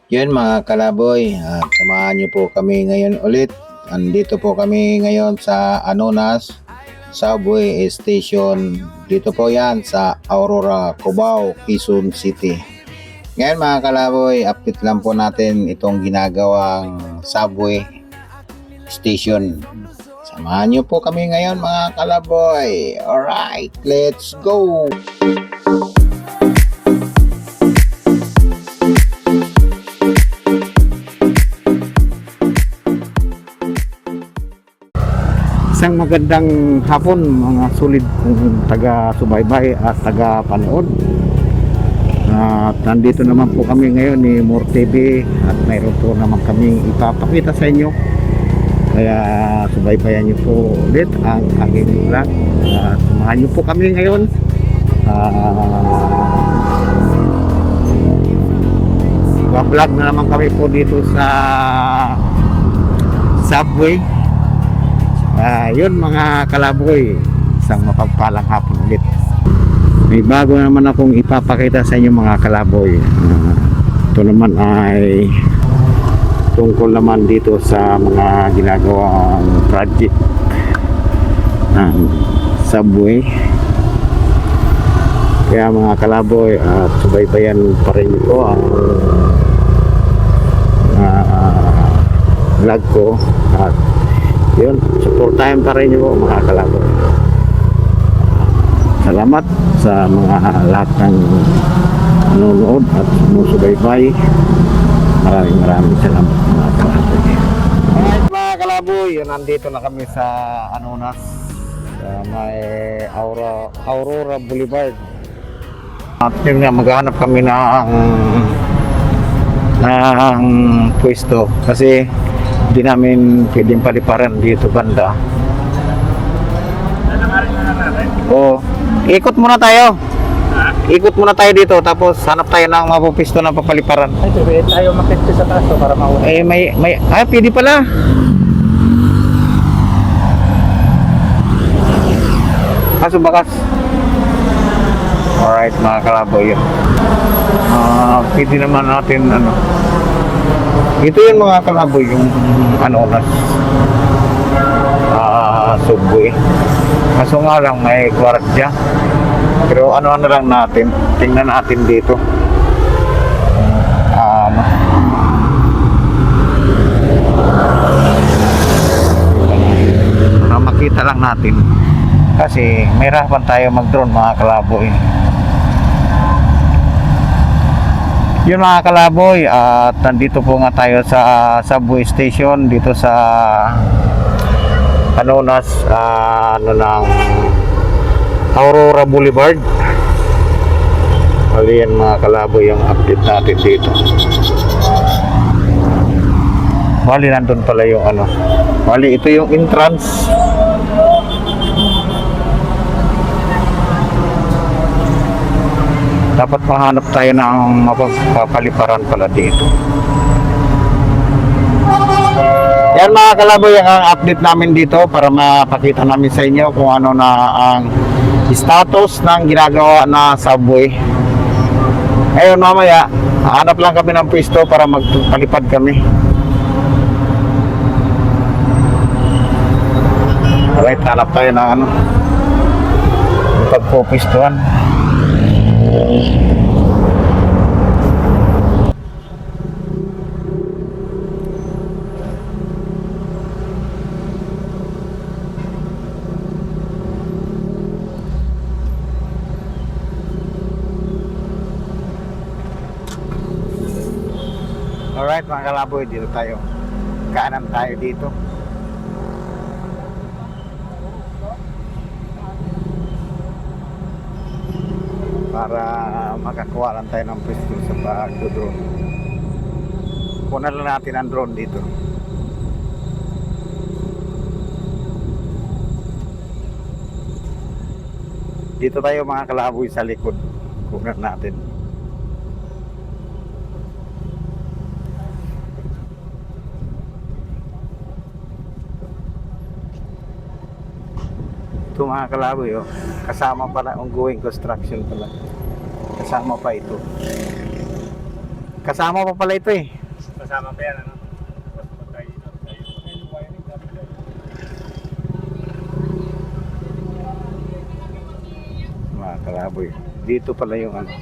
Yun mga kalaboy, samahan niyo po kami ngayon ulit. Andito po kami ngayon sa Anonas Subway Station. Dito po yan sa Aurora, Cubao, Quezon City. Ngayon mga kalaboy, update lang po natin itong ginagawang subway station. Samahan niyo po kami ngayon mga kalaboy. Alright, let's go! Isang magandang hapon mga sulit kong taga-subaybay at taga-panood. At nandito naman po kami ngayon ni More TV at mayroon po naman kaming ipapakita sa inyo. Kaya subaybayan niyo po ulit ang aking vlog. Samahan niyo po kami ngayon. Vlog na naman kami po dito sa Subway. Yun mga kalaboy, isang mapagpalang hapon ulit. May bago naman akong ipapakita sa inyo mga kalaboy. Ito naman ay tungkol naman dito sa mga ginagawang project ng subway. Kaya mga kalaboy, at subaybayan pa rin ko ang vlog ko. At yun, supportahan pa rin nyo mga kalaboy. Salamat sa mga lahat ng nanonood at sumusubaybay. Maraming salamat mga kalaboy. Alright mga kalaboy, nandito na kami sa Anonas, sa may Aurora Boulevard. At yun nga, maghanap kami ng pwesto kasi hindi namin pwedeng paliparan dito banda. O, ikot muna tayo. Ikot muna tayo dito, tapos hanap tayo ng mapupisto ng papaliparan. Ay, pwede tayo makita sa taas para mauna. Pwede pala. Kaso bakas. Alright mga kalaboy yun. Pwede naman natin ito yung mga kalaboy, yung Anonas subway. Kaso nga lang may gwardiya. Pero ano lang natin, tingnan natin dito. Para makita lang natin. Kasi may hirapan tayo mag-drone mga kalaboy. Yun mga kalaboy, at nandito po nga tayo sa subway station dito sa Anonas, ng Aurora Boulevard. Bali yan mga kalaboy yung update natin dito. Bali nandun pala yung bali ito yung entrance. Dapat mahanap tayo ng mapapaliparan pala dito. Yan mga kalaboy, ang update namin dito para mapakita namin sa inyo kung ano na ang status ng ginagawa na subway. Ngayon mamaya, hanap lang kami ng pwesto para magpalipad kami. Alright, hanap tayo ng pagpupwestuhan. Alright mga kalaboy, dito tayo. Kanan tayo dito. Para makakuha lang tayo ng pwesto sa pag-drone. Kunan lang natin ang drone dito. Dito tayo mga kalaboy sa likod. Kunan natin. Ito mga kalaboy, kasama pala ongoing construction pala. Kasama pa ito. Kasama pa pala ito eh. Sama-sama pa yan, ano? Tapos tayo dito. Mga kalaboy. Dito pala yung ano,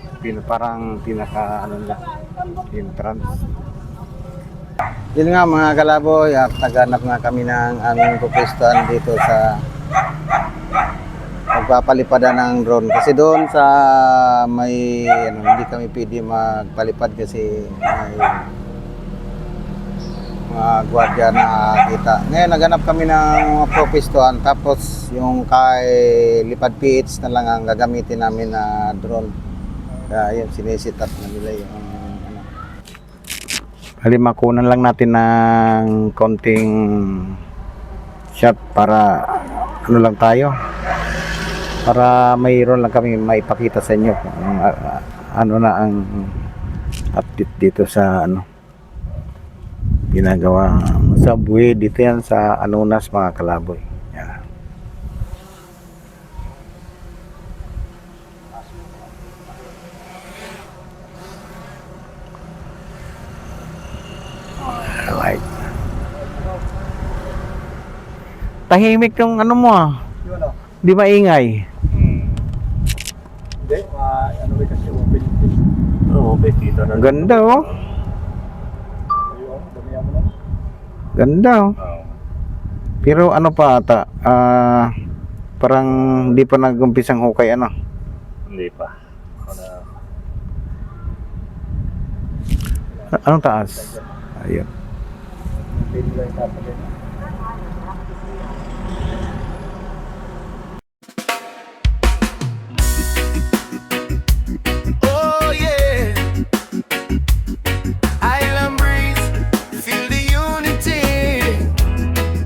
parang pinaka ano na entrance. Yun nga mga kalaboy, at naghanap nga kami ng aming pupustuhan dito sa magpapalipadan ng drone. Kasi doon sa may ano, hindi kami pwede magpalipad kasi may mga gwardiya na kita. Ngayon naghanap kami ng mga pupustuhan, tapos yung kay Lipad PH na lang ang gagamitin namin na drone. Kaya yun, sinisit up na nila yung ano. Makunan lang natin ng konting shot para ano lang tayo, para mayroon lang kami maipakita sa inyo kung ano na ang update dito sa ano ginagawa sa buhay dito yan sa Anonas mga kalaboy. Yan. Alright. Tahimik yung ano mo ah. Yun o. Di maingay. Hindi, ano ba kasi open space. Oo, dito na. Ang ganda oh. Ayun, damihan mo lang. Ganda oh. Oo. Pero ano pa ata, parang di pa nag-umpisang hukay ano. Hindi pa. Anong taas? Ayun. Pwede lang itatalin. Oh yeah, Island breeze, feel the unity.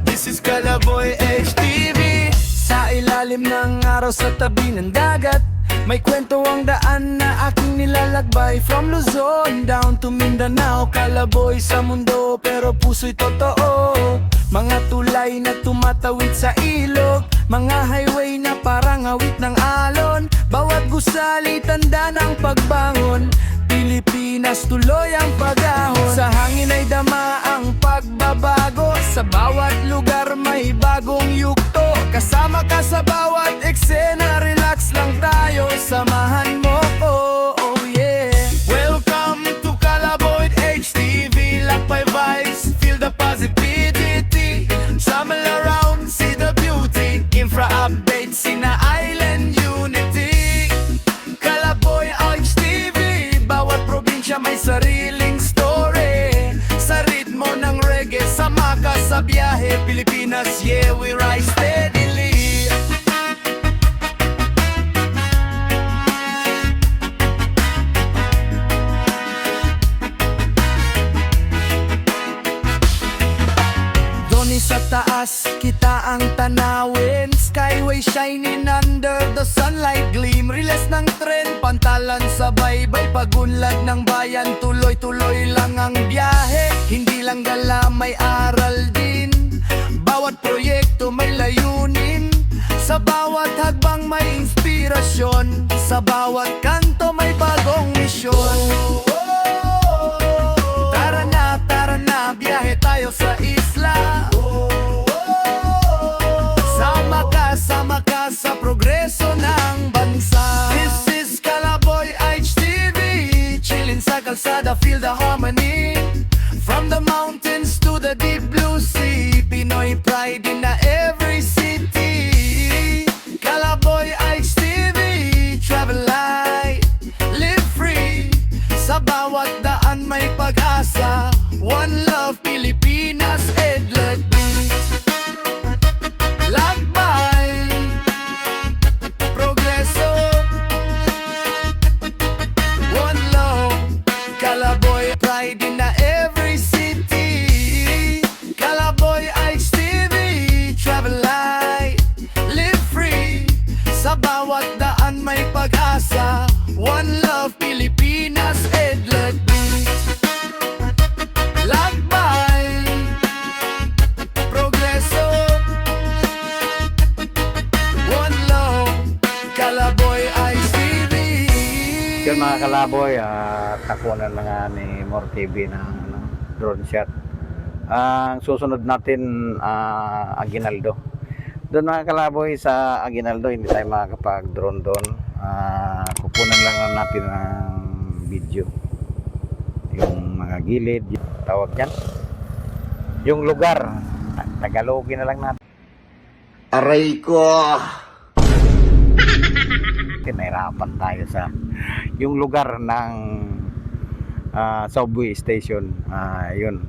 This is Kalaboy HTV. Sa ilalim ng araw sa tabi ng dagat, may kwento ang daan na aking nilalakbay. From Luzon down to Mindanao, Kalaboy sa mundo pero puso'y totoo. Mga tulay na tumatawid sa ilog, mga highway na parang awit ng alon. Bawat gusali tanda ng pagbangon, Pilipinas tuloy ang pag-ahon. Sa hangin ay dama ang pagbabago, sa bawat lugar may bagong yugto. Kasama ka sa bawat eksena, relax lang tayo, samahan mo ko, oh yeah. Welcome to Kalaboy HTV, Lakbay vibes, feel the positivity. Travel around, see the beauty, infra updates in a island unity. Kalaboy HTV, bawat probinsya may sariling story. Sa ritmo ng reggae, sama ka sa biyahe, Pilipinas, yeah, we rise steadily. Sa taas, kita ang tanawin, skyway shining under the sunlight gleam. Riles ng tren, pantalan sa baybay, pagunlad ng bayan, tuloy-tuloy lang ang biyahe. Hindi lang gala, may aral din, bawat proyekto may layunin. Sa bawat hagbang may inspirasyon, sa bawat kanto may bagong misyon. Tara na, biyahe tayo sa isla. Sama ka sa progreso ng bansa. This is Kalaboy HTV, chillin' sa kalsada, feel the harmony. From the mountains to the deep blue sea, Pinoy pride in na every city. Kalaboy HTV, travel light, live free. Sa bawat daan may pag-asa, one love, Pilipinas, Edlad beat. Lakbay, progreso, one love, Kalaboy, pride in na every city. Kalaboy HTV, travel light, live free. Sa bawat daan may pag-asa, one love, Pilipinas, Edlad beat. Lakbay, progreso, one love, Kalaboy HTV. Yun mga kalaboy, takunan na nga ni More TV ng ano, drone shot. Ang susunod natin, Aguinaldo. Doon mga kalaboy, sa Aguinaldo hindi tayo makakapag-drone doon. Kukunan lang natin ng video. Yung mga gilid, yung tawag dyan. Yung lugar, Tagalogin na lang natin. Aray ko! Nahirapan tayo sa yung lugar ng subway station. Yun,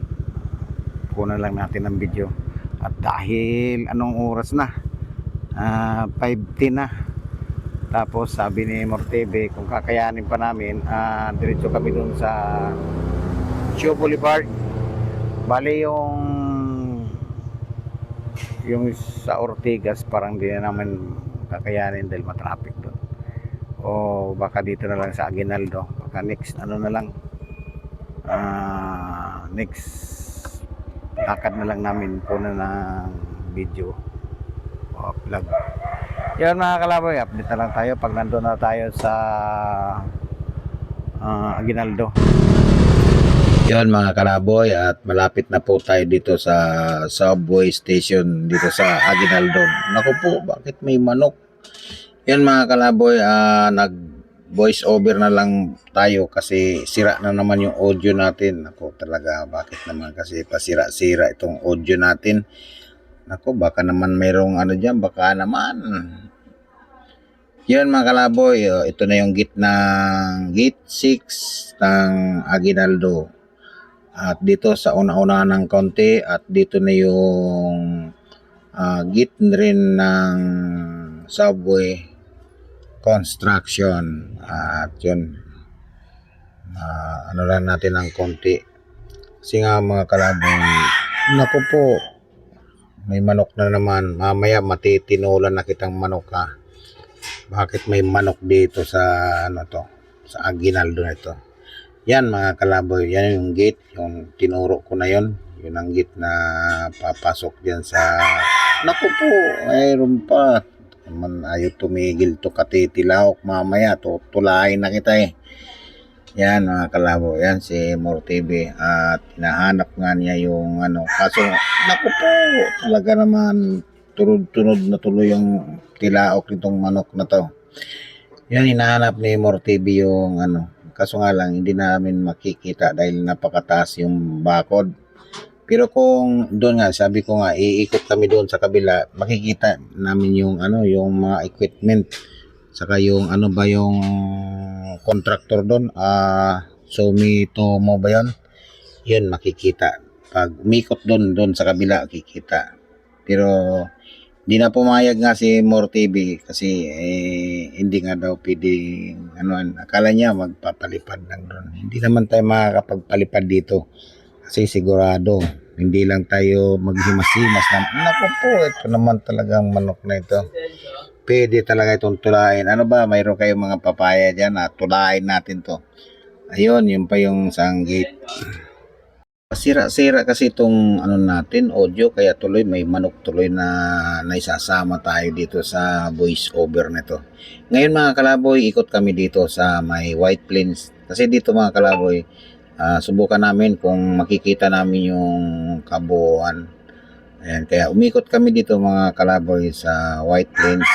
kunan lang natin ng video. At dahil anong oras na, 5:10 na, tapos sabi ni Mortebe kung kakayanin pa namin, diretso kami dun sa Chio Boulevard. Bali yung sa Ortigas parang di na namin kakayanin dahil matraffic doon. O baka dito na lang sa Aguinaldo, baka next ano na lang, next lakad na lang namin po na ng video o vlog. Yan mga kalaboy, update na lang tayo pag nandun na tayo sa Aguinaldo. Yan mga kalaboy, at malapit na po tayo dito sa subway station dito sa Aguinaldo. Naku po, bakit may manok? Yan mga kalaboy, nag voice over na lang tayo kasi sira na naman yung audio natin. Naku talaga, bakit naman kasi pasira-sira itong audio natin? Naku, baka naman mayroong ano dyan, baka naman. Yan mga kalaboy, ito na yung gate 6 ng Aguinaldo. At dito sa una-una ng konti, at dito na yung gate rin ng subway construction. At yun, ano lang natin ng konti kasi nga mga kalaboy, naku po, may manok na naman. Mamaya matitinulan na kitang manok ha. Bakit may manok dito sa ano to, sa Aguinaldo na ito? Yan mga kalaboy, yan yung gate, yung tinuro ko na yon. Yun ang gate na papasok dyan sa... Naku po, mayroon pa. Naman ayaw tumigil to katitilaok, mamaya tutulain na kita eh. Yan mga kalaboy, yan si Mortebe, at hinahanap nga niya yung ano. Kaso, naku po, talaga naman tunod-tunod na tuloy yung tilaok nitong manok na to. Yan, hinahanap ni Mortebe yung ano. Kaso nga lang, hindi namin makikita dahil napakataas yung bakod. Pero kung doon nga, sabi ko nga, iikot kami doon sa kabila, makikita namin yung ano, yung mga equipment. Saka yung ano ba yung contractor doon, Sumitomo ba yun? Yun, makikita. Pag umikot doon sa kabila, makikita. Pero hindi na pumayag nga si Mortebe kasi hindi nga daw pwede, ano, akala niya magpapalipad lang doon. Hindi naman tayo makakapagpalipad dito kasi sigurado hindi lang tayo maghimas-himas na. Naku po, ito naman talagang manok na ito. Pwede talaga itong tulain. Ano ba, mayroon kayong mga papaya dyan na tulain natin to. Ayun, yun pa yung sang gate. Sira-sira kasi itong ano natin, audio, kaya tuloy may manok tuloy na naisasama tayo dito sa voice over nito. Ngayon mga kalaboy, ikot kami dito sa may White Plains. Kasi dito mga kalaboy, subukan namin kung makikita namin yung kabuuan. Ayan, kaya umikot kami dito mga kalaboy sa White Plains.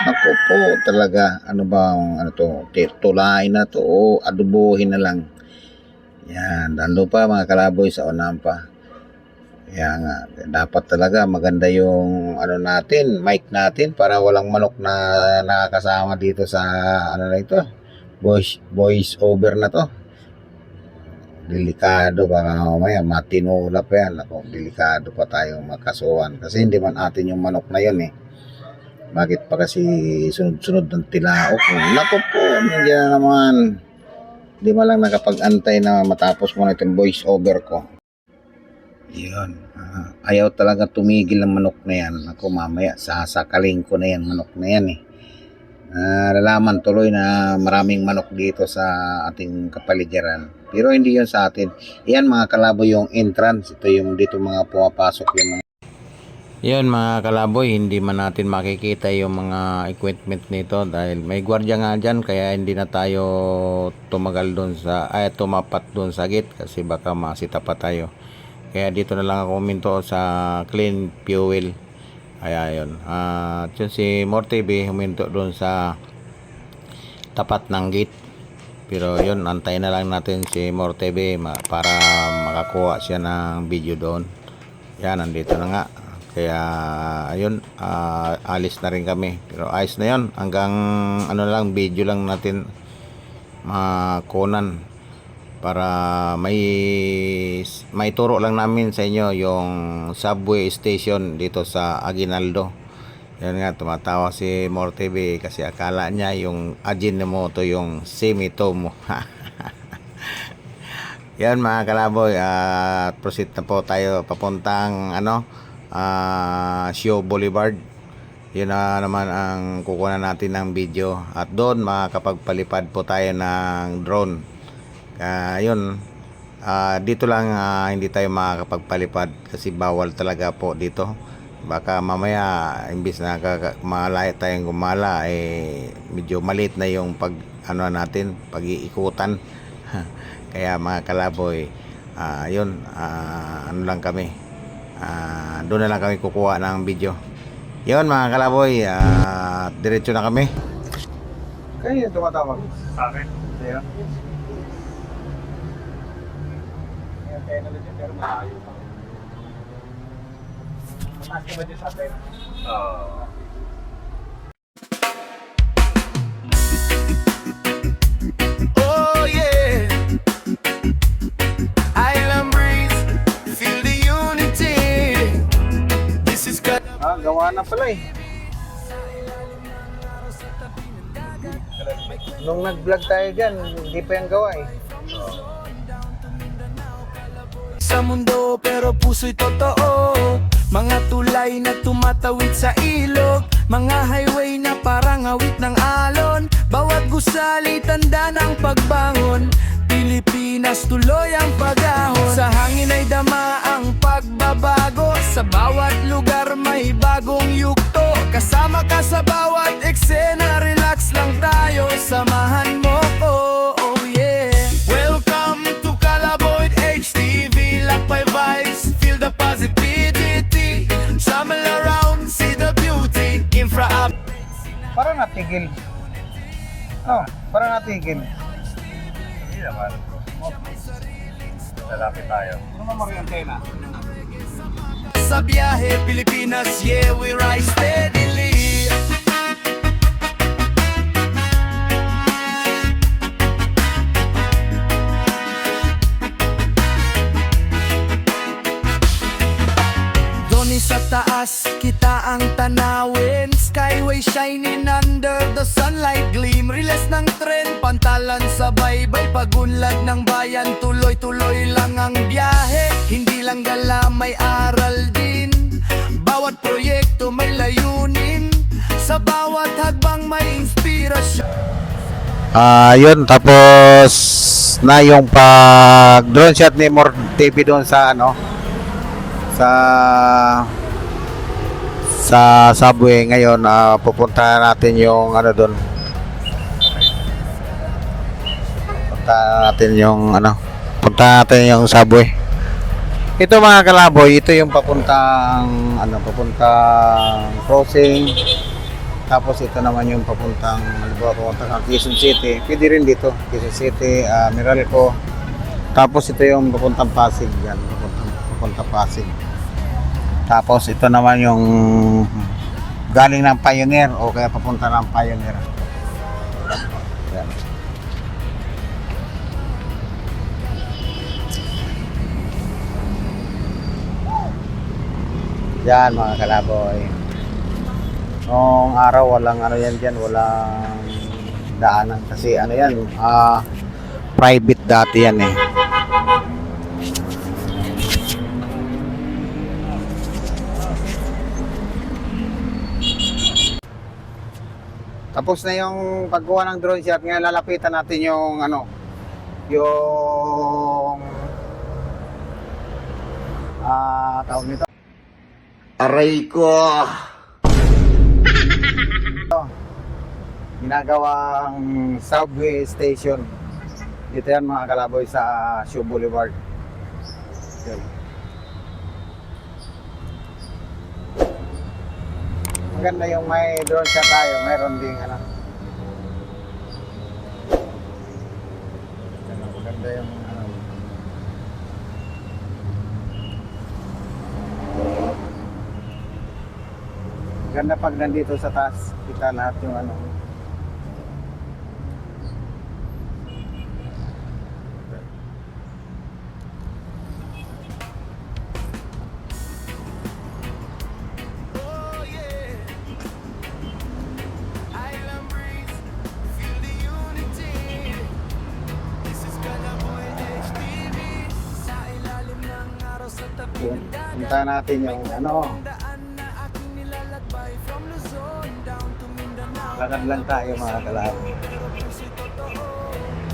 Naku po, talaga, ano ba, ano to, tulain na to o adubuhin na lang. Yan, dando pa mga kalaboy sa unahan pa. Kaya nga, dapat talaga maganda yung ano natin, mic natin para walang manok na nakakasama dito sa ano na ito, voice over na to. Delikado, baka mamaya matinula pa yan. Ako, delikado pa tayong makasuhan kasi hindi man atin yung manok na yun eh. Bakit pa kasi sunod-sunod ng tilaok? Naku po, hindi na naman. Hindi mo lang nakapag-antay na matapos mo na itong voice over ko. Yun. Ayaw talaga tumigil ng manok na yan. Ako mamaya, sasakaling ko na yan, manok na yan eh. Lalaman tuloy na maraming manok dito sa ating kapaligiran. Pero hindi yun sa atin. Yan mga kalabo yung entrance. Ito yung dito mga pumapasok yung mga... Yun mga kalaboy, hindi man natin makikita yung mga equipment nito dahil may gwardiya nga dyan, kaya hindi na tayo tumagal doon tumapat doon sa gate kasi baka masita pa tayo. Kaya dito na lang ako huminto sa clean fuel. Kaya yun. At yun si Mortv huminto doon sa tapat ng gate. Pero yun, antay na lang natin si Mortv para makakuha siya ng video doon. Yan, nandito na nga. Kaya ayun, alis na rin kami. Pero ayos na yun, hanggang ano lang, video lang natin makunan para may turo lang namin sa inyo yung subway station dito sa Aguinaldo. Yan nga, tumatawa si Mortv kasi akala niya yung Ajinomoto yung Sumitomo. Yan mga kalaboy, proceed na po tayo papuntang Show Boulevard. Yun na naman ang kukunan natin ng video at doon makakapagpalipad po tayo ng drone. Yun, dito lang hindi tayo makakapagpalipad kasi bawal talaga po dito. Baka mamaya imbis na malaya tayong gumala medyo maliit na yung natin pag-iikutan. Kaya mga kalaboy, yun, ano lang kami, doon na lang kami kukuha ng video. Yun mga kalaboy, diretso na kami. Kaya yung tumatawag. Sa akin? Kaya? Kaya na legit pero malayo pa. Mataas ka ba dyan sa atin? Oh yeah, Island breeze, feel the unity. This is Gawa na pala eh. Nung nag-vlog tayo dyan, hindi pa yung gawa eh. sa mundo pero puso'y totoo. Mga tulay na tumatawid sa ilog, mga highway na parang awit ng alon. Bawat gusali tanda ng pagbangon, Pilipinas tuloy ang pag-ahon. Sa hangin ay dama ang pagbabago, sa bawat lugar may bagong yugto. Kasama ka sa bawat eksena, relax lang tayo, samahan mo ko, oh yeah. Welcome to Calaboy HTV, Lakbay vibes, feel the positivity. Travel around, see the beauty, infra up. Parang natigil. Oh, parang natigil. Hindi naman. Lalapit tayo. Ano naman yung antena? Sa biyahe, Pilipinas, yeah, we rise steadily. Doni sa taas, kita ang tanawin. Skyway shining under the sunlight gleam. Riles ng tren, pantalan sa baybay. Pagunlad ng bayan, tuloy-tuloy lang ang biyahe. Hindi lang gala, may aral din. Bawat proyekto may layunin. Sa bawat hagbang may inspirasyon. Yun, tapos na yung pag drone shot ni Mortv doon sa sa subway. Ngayon pupunta natin yung doon, punta natin yung subway. Ito mga kalaboy, ito yung papuntang crossing. Tapos ito naman yung papuntang Quezon City. Pwede rin dito, Quezon City, Meralco. Tapos ito yung papuntang Pasig, yan, papuntang Pasig. Tapos ito naman yung galing ng Pioneer o kaya papunta ng Pioneer. Yan. Yan mga kalaboy. Noong araw walang yan dyan, walang daanan kasi yan, private dati yan eh. Tapos na yung paggawa ng drone shot, ngayon lalapitan natin yung tawag nito. Aray ko! Ginagawang subway station. Dito yan mga kalaboy sa Shoe Boulevard. Yan. Maganda yung may drone shot tayo. Mayroon ding ano. Maganda yung ano. Maganda pag nandito sa taas. Kita lahat yung ano. Oh yeah, Island breeze, feel the unity. This is Kalaboy HTV. Sa ilalim ng araw sa tabi Yun. ng dagat. Punta natin yung ano. Daan na aking nilalakbay from Luzon down to Mindanao. Lakad lang tayo mga kalaboy. Pero puso totoo,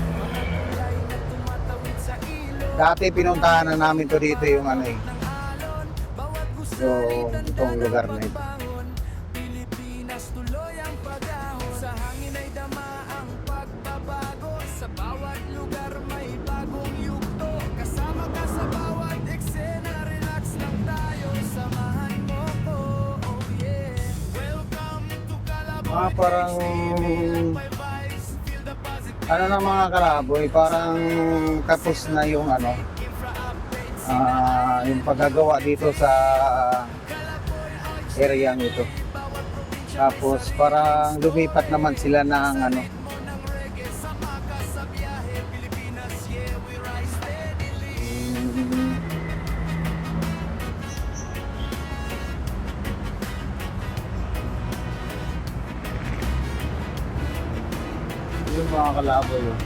mga kulay na tumatawid sa ilog. Dati pinuntahan na namin to dito yung ano eh. Ng alon, bawat gusali Yung itong lugar na ito. bangon. Pilipinas tuloy ang pag-ahon. Sa hangin ay dama ang pagbabago. Sa bawat lugar may bagong yugto. Kasama ka sa bawat eksena. Relax lang tayo, samahan mo ko. Oh yeah. Welcome to Kalaboy. Parang Vibes, feel the positive. ano na mga kalaboy, parang tapos na yung ano, yung paggagawa dito sa area ito. Tapos parang lumipat naman sila ng ano, yung mga kalaboy yun.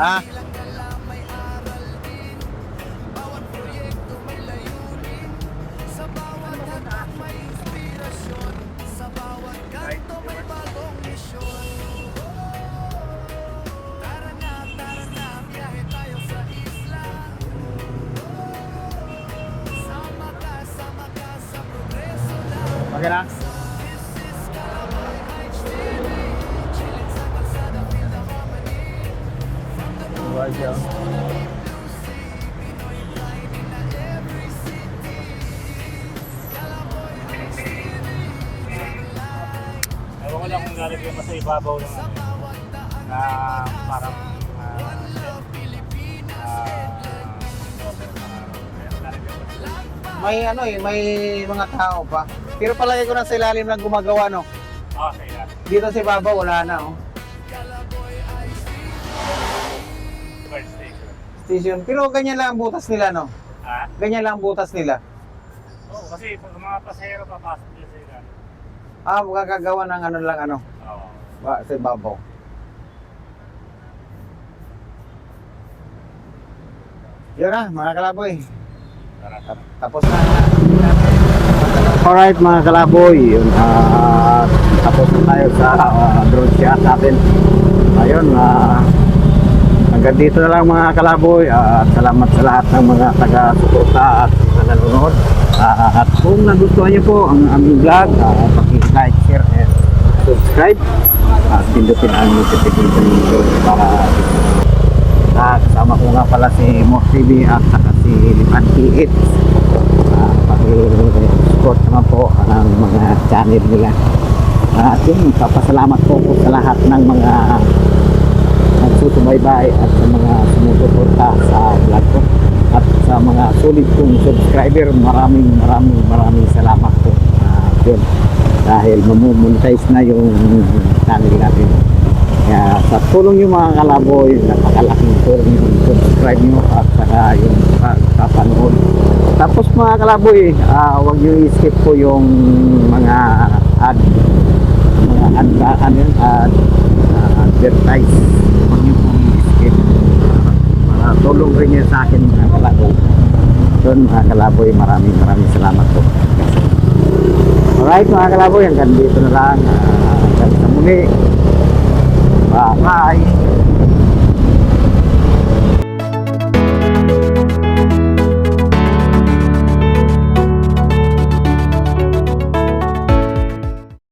Ha? Okay na? Right here. Ewan ko lang kung lalagyan pa sa ibabaw ng ano, na parang May ano eh, may mga tao pa. Pero palagi ko na sa ilalim na gumagawa no. okay na. Dito sa baba wala na oh. First station. Station. Pero ganyan lang ang butas nila no. Ah? Ganyan lang ang butas nila. Oo, kasi pag mga pasahero papasok dyan sa ilan. Magkakagawa ng ano lang ano. Oo. Sa babaw. Yun na, mga kalaboy. Tara. Tapos na. Alright mga kalaboy, yun, tapos na tayo sa drone shot natin. Ayun, hanggang dito na lang mga kalaboy. Salamat sa lahat ng mga taga-suporta at mga nanonood. At kung nagustuhan niyo po ang aming vlog, paki-like, share, and subscribe. At pindutin ang notification bell para kasama ko nga pala si Moss TV at saka si Lipanti Hits. Paki-support naman po ang mga channel nila. At yun, papasalamat po po sa lahat ng mga nagsusubaybay at sa mga sumusuporta sa vlog ko. At sa mga solid kong subscriber, maraming salamat po. Yun, dahil mamonetize na yung channel natin. Kaya sa tulong yung mga kalaboy, napakalaking tulong yung subscribe nyo at saka yung kapanood. Tapos mga kalaboy, huwag nyo i-skip po yung mga advertise. Huwag nyo pong i-skip. Tulong rin nyo sa akin mga kalaboy. Doon mga kalaboy, maraming salamat po. Alright. Alright mga kalaboy, hanggang dito na lang. Hanggang sa muli. Bye.